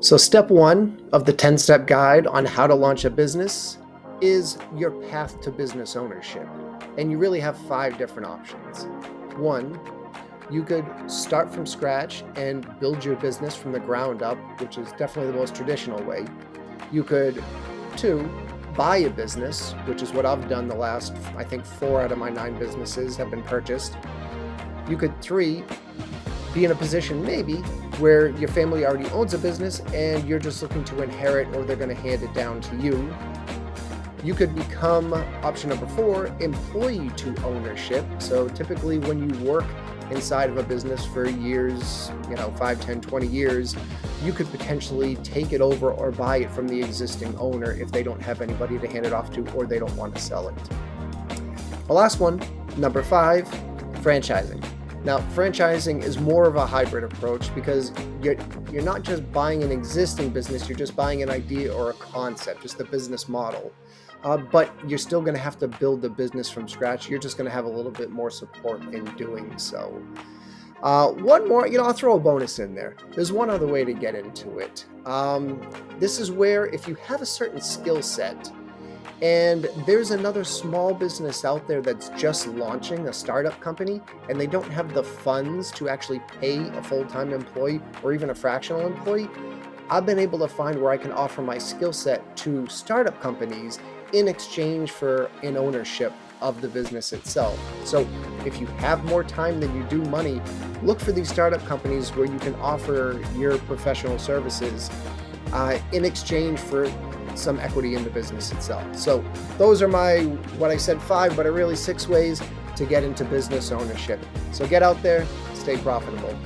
So, step one of the 10-step guide on how to launch a business is your path to business ownership. And you really have 5 different options. One, you could start from scratch and build your business from the ground up, which is definitely the most traditional way. You could, 2, buy a business, which is what I've done the last, I think 4 out of my 9 businesses have been purchased. You could, 3, be in a position maybe where your family already owns a business and you're just looking to inherit, or they're going to hand it down to you. You could become, option number 4, employee to ownership. So typically when you work inside of a business for years, 5, 10, 20 years, you could potentially take it over or buy it from the existing owner if they don't have anybody to hand it off to, or they don't want to sell it. The last one, number 5, franchising. Now, franchising is more of a hybrid approach because you're not just buying an existing business, you're just buying an idea or a concept, just the business model. But you're still going to have to build the business from scratch. You're just going to have a little bit more support in doing so. One more, I'll throw a bonus in there. There's one other way to get into it. This is where if you have a certain skill set, and there's another small business out there that's just launching a startup company, and they don't have the funds to actually pay a full-time employee or even a fractional employee, I've been able to find where I can offer my skill set to startup companies in exchange for an ownership of the business itself. So if you have more time than you do money, look for these startup companies where you can offer your professional services in exchange for some equity in the business itself. So those are what I said 5, but are really 6 ways to get into business ownership. So get out there, stay profitable.